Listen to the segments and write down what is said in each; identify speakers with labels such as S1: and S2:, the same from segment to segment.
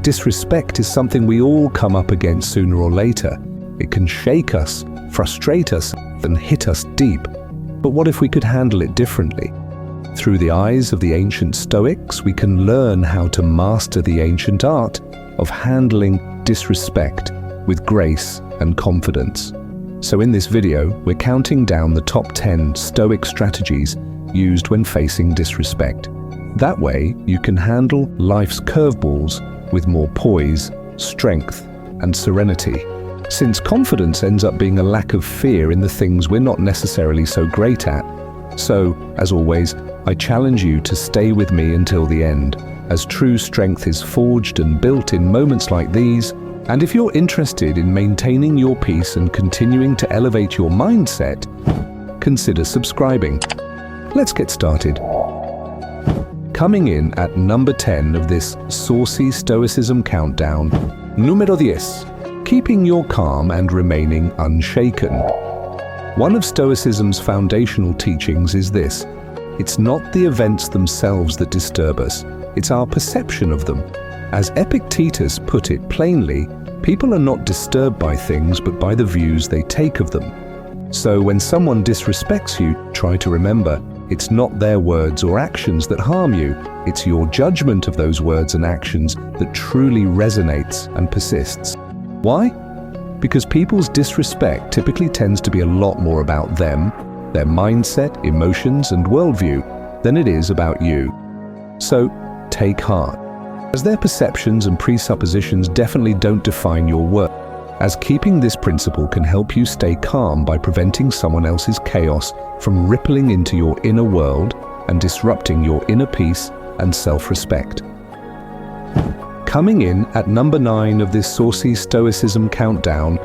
S1: Disrespect is something we all come up against sooner or later. It can shake us, frustrate us, and hit us deep. But what if we could handle it differently? Through the eyes of the ancient Stoics, we can learn how to master the ancient art of handling disrespect with grace and confidence. So in this video, we're counting down the top 10 Stoic strategies used when facing disrespect. That way, you can handle life's curveballs with more poise, strength, and serenity. Since confidence ends up being a lack of fear in the things we're not necessarily so great at. So, as always, I challenge you to stay with me until the end, as true strength is forged and built in moments like these. And if you're interested in maintaining your peace and continuing to elevate your mindset, consider subscribing. Let's get started. Coming in at number 10 of this saucy Stoicism countdown, numero 10, keeping your calm and remaining unshaken. One of Stoicism's foundational teachings is this: it's not the events themselves that disturb us, it's our perception of them. As Epictetus put it plainly, people are not disturbed by things but by the views they take of them. So when someone disrespects you, try to remember, it's not their words or actions that harm you, it's your judgment of those words and actions that truly resonates and persists. Why? Because people's disrespect typically tends to be a lot more about them, their mindset, emotions, and worldview than it is about you. So, take heart, as their perceptions and presuppositions definitely don't define your worth, as keeping this principle can help you stay calm by preventing someone else's chaos from rippling into your inner world and disrupting your inner peace and self-respect. Coming in at number 9 of this saucy Stoicism countdown,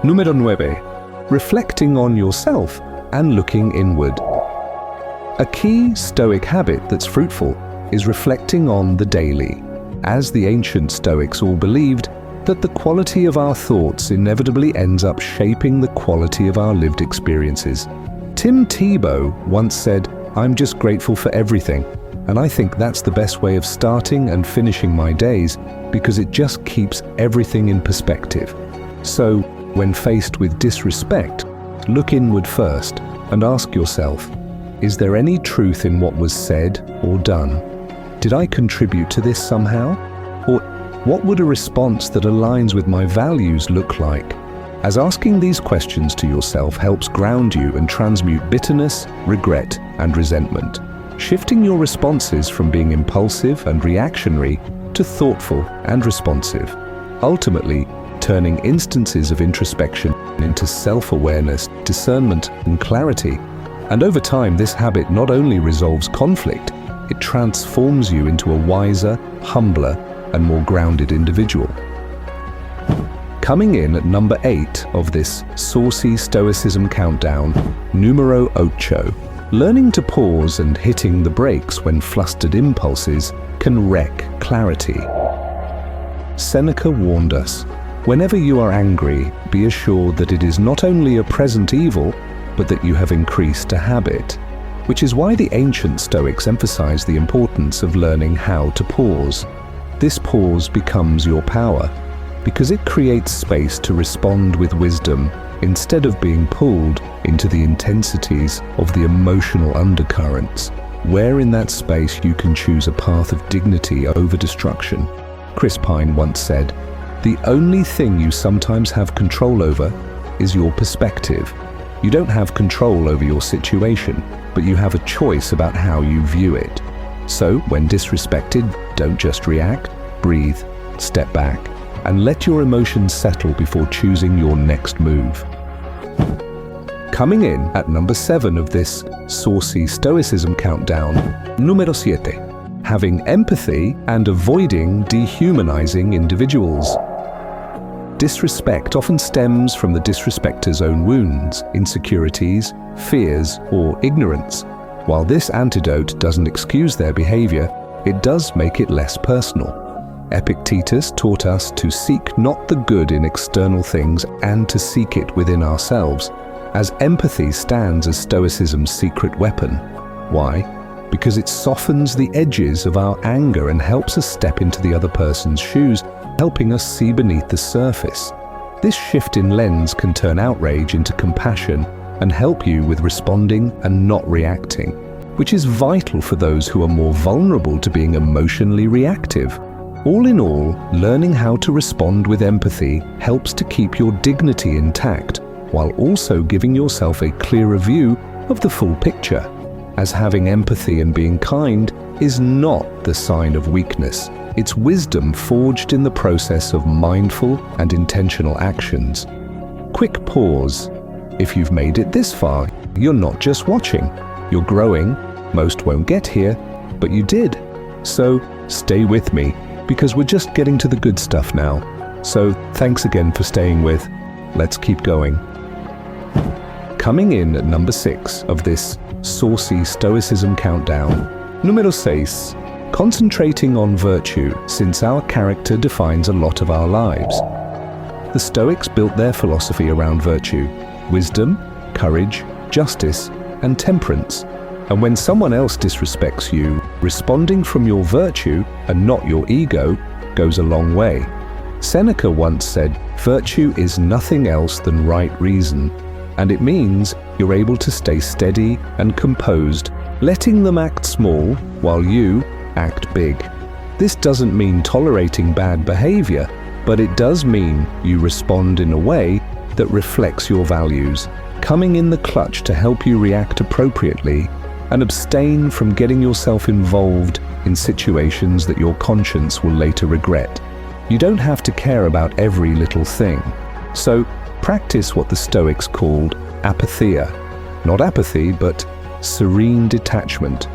S1: numero 9, reflecting on yourself and looking inward. A key Stoic habit that's fruitful is reflecting on the daily, as the ancient Stoics all believed that the quality of our thoughts inevitably ends up shaping the quality of our lived experiences. Tim Tebow once said, "I'm just grateful for everything," and I think that's the best way of starting and finishing my days, because it just keeps everything in perspective. So, when faced with disrespect, look inward first and ask yourself, is there any truth in what was said or done? Did I contribute to this somehow? Or what would a response that aligns with my values look like? As asking these questions to yourself helps ground you and transmute bitterness, regret, and resentment, shifting your responses from being impulsive and reactionary to thoughtful and responsive, ultimately turning instances of introspection into self-awareness, discernment, and clarity. And over time, this habit not only resolves conflict, it transforms you into a wiser, humbler, and more grounded individual. Coming in at number 8 of this saucy Stoicism countdown, numero 8, learning to pause and hitting the brakes when flustered impulses can wreck clarity. Seneca warned us, whenever you are angry, be assured that it is not only a present evil, but that you have increased a habit. Which is why the ancient Stoics emphasized the importance of learning how to pause. This pause becomes your power, because it creates space to respond with wisdom instead of being pulled into the intensities of the emotional undercurrents, where in that space you can choose a path of dignity over destruction. Chris Pine once said, "The only thing you sometimes have control over is your perspective. You don't have control over your situation, but you have a choice about how you view it. So, when disrespected, don't just react, breathe, step back, and let your emotions settle before choosing your next move." Coming in at number 7 of this saucy Stoicism countdown, numero 7, having empathy and avoiding dehumanizing individuals. Disrespect often stems from the disrespector's own wounds, insecurities, fears, or ignorance. While this antidote doesn't excuse their behavior, it does make it less personal. Epictetus taught us to seek not the good in external things and to seek it within ourselves, as empathy stands as Stoicism's secret weapon. Why? Because it softens the edges of our anger and helps us step into the other person's shoes helping us see beneath the surface. This shift in lens can turn outrage into compassion and help you with responding and not reacting, which is vital for those who are more vulnerable to being emotionally reactive. All in all, learning how to respond with empathy helps to keep your dignity intact, while also giving yourself a clearer view of the full picture, as having empathy and being kind is not the sign of weakness. It's wisdom forged in the process of mindful and intentional actions. Quick pause. If you've made it this far, you're not just watching, you're growing. Most won't get here, but you did. So stay with me, because we're just getting to the good stuff now. So thanks again for staying with. Let's keep going. Coming in at number 6 of this saucy Stoicism countdown, numero 6, concentrating on virtue, since our character defines a lot of our lives. The Stoics built their philosophy around virtue, wisdom, courage, justice, and temperance. And when someone else disrespects you, responding from your virtue and not your ego goes a long way. Seneca once said, "Virtue is nothing else than right reason," and it means you're able to stay steady and composed, letting them act small while you act big. This doesn't mean tolerating bad behavior, but it does mean you respond in a way that reflects your values, coming in the clutch to help you react appropriately and abstain from getting yourself involved in situations that your conscience will later regret. You don't have to care about every little thing. So practice what the Stoics called apatheia. Not apathy, but serene detachment.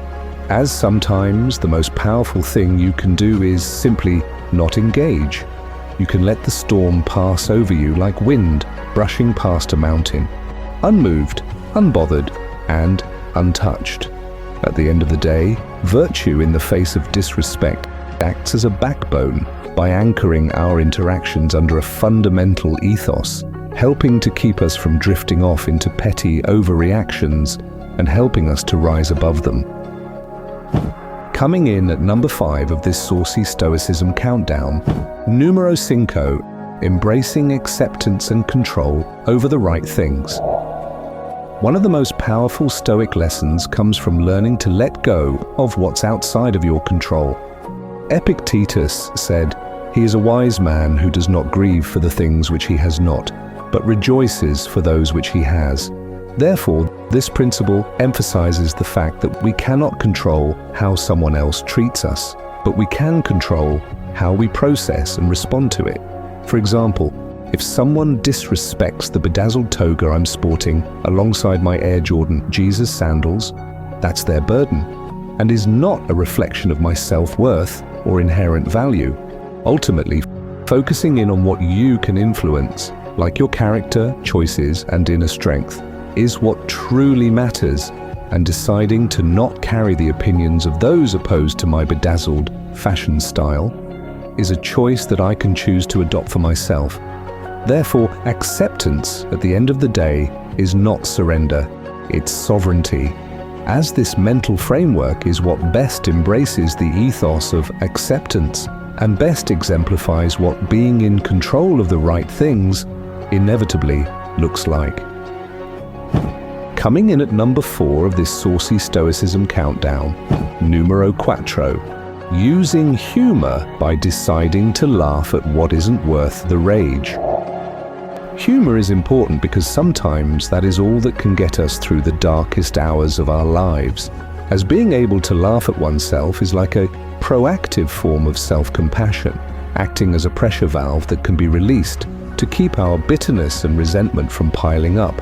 S1: As sometimes the most powerful thing you can do is simply not engage. You can let the storm pass over you like wind brushing past a mountain, unmoved, unbothered, and untouched. At the end of the day, virtue in the face of disrespect acts as a backbone by anchoring our interactions under a fundamental ethos, helping to keep us from drifting off into petty overreactions and helping us to rise above them. Coming in at number 5 of this saucy Stoicism countdown, numero 5, embracing acceptance and control over the right things. One of the most powerful Stoic lessons comes from learning to let go of what's outside of your control. Epictetus said, "He is a wise man who does not grieve for the things which he has not, but rejoices for those which he has." Therefore, this principle emphasizes the fact that we cannot control how someone else treats us, but we can control how we process and respond to it. For example, if someone disrespects the bedazzled toga I'm sporting alongside my Air Jordan Jesus sandals, that's their burden, and is not a reflection of my self-worth or inherent value. Ultimately, focusing in on what you can influence, like your character, choices, and inner strength, is what truly matters, and deciding to not carry the opinions of those opposed to my bedazzled fashion style is a choice that I can choose to adopt for myself. Therefore, acceptance at the end of the day is not surrender, it's sovereignty, as this mental framework is what best embraces the ethos of acceptance and best exemplifies what being in control of the right things inevitably looks like. Coming in at number 4 of this saucy Stoicism countdown, numero 4, using humor by deciding to laugh at what isn't worth the rage. Humor is important because sometimes that is all that can get us through the darkest hours of our lives, as being able to laugh at oneself is like a proactive form of self-compassion, acting as a pressure valve that can be released to keep our bitterness and resentment from piling up.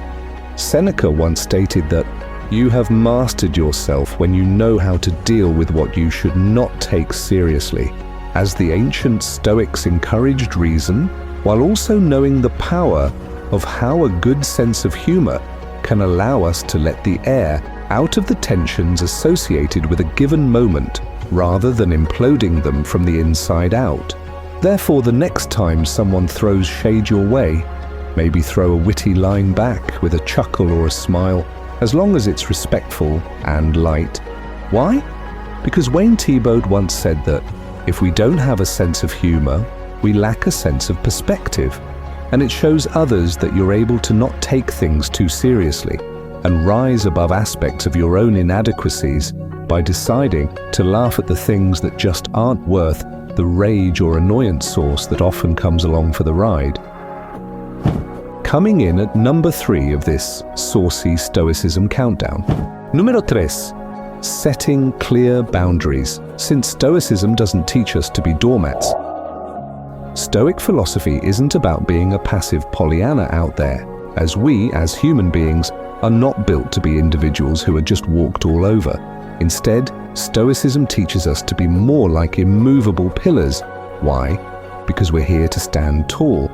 S1: Seneca once stated that you have mastered yourself when you know how to deal with what you should not take seriously, as the ancient Stoics encouraged reason, while also knowing the power of how a good sense of humor can allow us to let the air out of the tensions associated with a given moment, rather than imploding them from the inside out. Therefore, the next time someone throws shade your way, maybe throw a witty line back with a chuckle or a smile, as long as it's respectful and light. Why? Because Wayne Thiebaud once said that if we don't have a sense of humor, we lack a sense of perspective, and it shows others that you're able to not take things too seriously and rise above aspects of your own inadequacies by deciding to laugh at the things that just aren't worth the rage or annoyance source that often comes along for the ride. Coming in at number 3 of this saucy Stoicism countdown. Numero 3. Setting clear boundaries, since Stoicism doesn't teach us to be doormats. Stoic philosophy isn't about being a passive Pollyanna out there, as we, as human beings, are not built to be individuals who are just walked all over. Instead, Stoicism teaches us to be more like immovable pillars. Why? Because we're here to stand tall.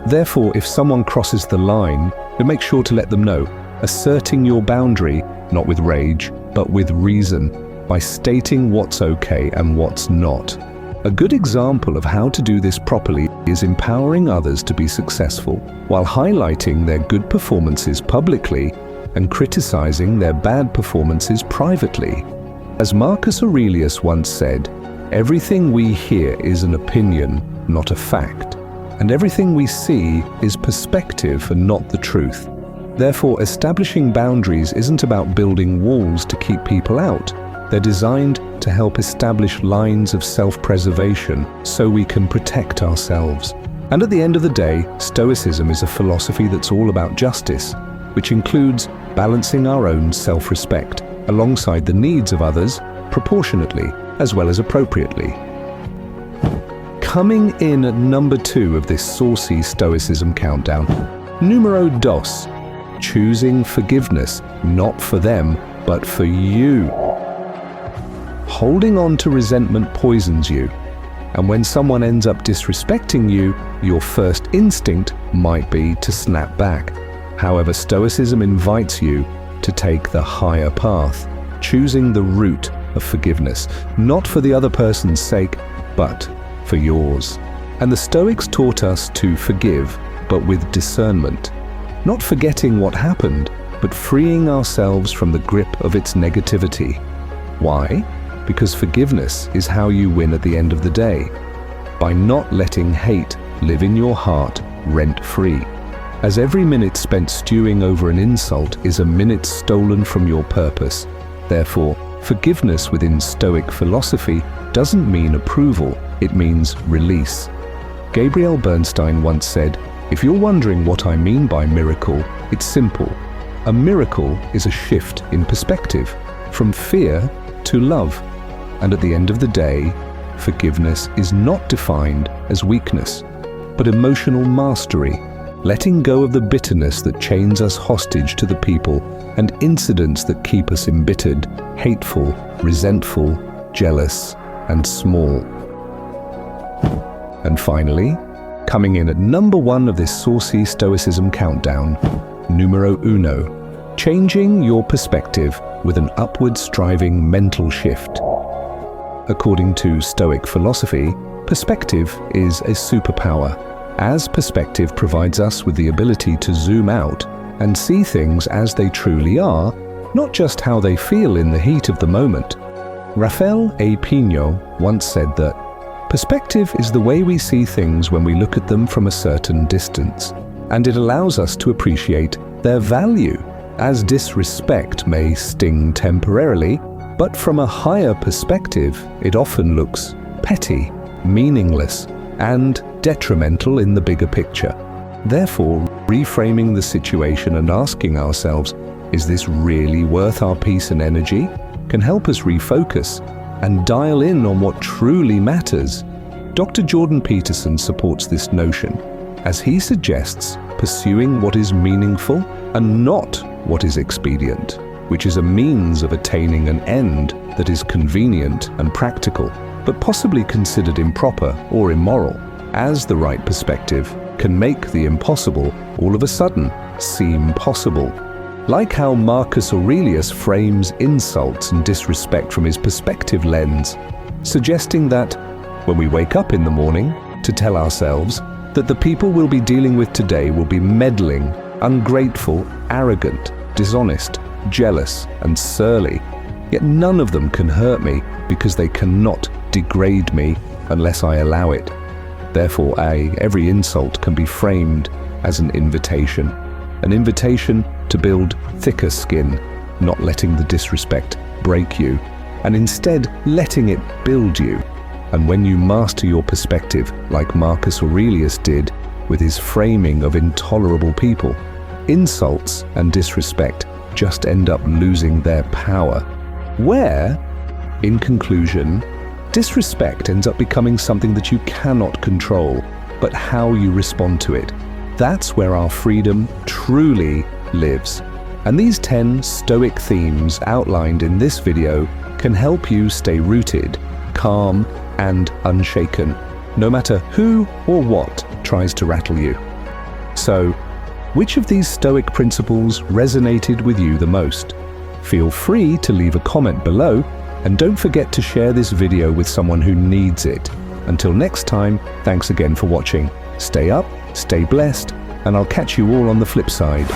S1: Therefore, if someone crosses the line, we make sure to let them know, asserting your boundary, not with rage, but with reason, by stating what's okay and what's not. A good example of how to do this properly is empowering others to be successful, while highlighting their good performances publicly and criticizing their bad performances privately. As Marcus Aurelius once said, everything we hear is an opinion, not a fact, and everything we see is perspective and not the truth. Therefore, establishing boundaries isn't about building walls to keep people out. They're designed to help establish lines of self-preservation so we can protect ourselves. And at the end of the day, Stoicism is a philosophy that's all about justice, which includes balancing our own self-respect alongside the needs of others proportionately as well as appropriately. Coming in at number 2 of this saucy Stoicism countdown, numero 2, choosing forgiveness, not for them, but for you. Holding on to resentment poisons you, and when someone ends up disrespecting you, your first instinct might be to snap back. However, Stoicism invites you to take the higher path, choosing the route of forgiveness, not for the other person's sake, but for yours. And the Stoics taught us to forgive, but with discernment, not forgetting what happened, but freeing ourselves from the grip of its negativity. Why? Because forgiveness is how you win at the end of the day, by not letting hate live in your heart rent-free. As every minute spent stewing over an insult is a minute stolen from your purpose. Therefore, forgiveness within Stoic philosophy doesn't mean approval, it means release. Gabriel Bernstein once said, "If you're wondering what I mean by miracle, it's simple. A miracle is a shift in perspective, from fear to love. And at the end of the day, forgiveness is not defined as weakness, but emotional mastery, letting go of the bitterness that chains us hostage to the people and incidents that keep us embittered, hateful, resentful, jealous, and small." And finally, coming in at number 1 of this saucy Stoicism countdown, numero 1, changing your perspective with an upward-striving mental shift. According to Stoic philosophy, perspective is a superpower, as perspective provides us with the ability to zoom out and see things as they truly are, not just how they feel in the heat of the moment. Rafael A. Pino once said that, "Perspective is the way we see things when we look at them from a certain distance, and it allows us to appreciate their value, as disrespect may sting temporarily, but from a higher perspective, it often looks petty, meaningless, and detrimental in the bigger picture." Therefore, reframing the situation and asking ourselves, is this really worth our peace and energy, can help us refocus and dial in on what truly matters. Dr. Jordan Peterson supports this notion, as he suggests pursuing what is meaningful and not what is expedient, which is a means of attaining an end that is convenient and practical, but possibly considered improper or immoral, as the right perspective can make the impossible all of a sudden seem possible. Like how Marcus Aurelius frames insults and disrespect from his perspective lens, suggesting that when we wake up in the morning, to tell ourselves that the people we'll be dealing with today will be meddling, ungrateful, arrogant, dishonest, jealous, and surly, yet none of them can hurt me because they cannot degrade me unless I allow it. Therefore, every insult can be framed as an invitation to build thicker skin, not letting the disrespect break you, and instead letting it build you. And when you master your perspective, like Marcus Aurelius did with his framing of intolerable people, insults and disrespect just end up losing their power. Where, in conclusion, disrespect ends up becoming something that you cannot control, but how you respond to it. That's where our freedom truly lives. And these 10 Stoic themes outlined in this video can help you stay rooted, calm, and unshaken, no matter who or what tries to rattle you. So, which of these Stoic principles resonated with you the most? Feel free to leave a comment below, and don't forget to share this video with someone who needs it. Until next time, thanks again for watching. Stay up, stay blessed, and I'll catch you all on the flip side.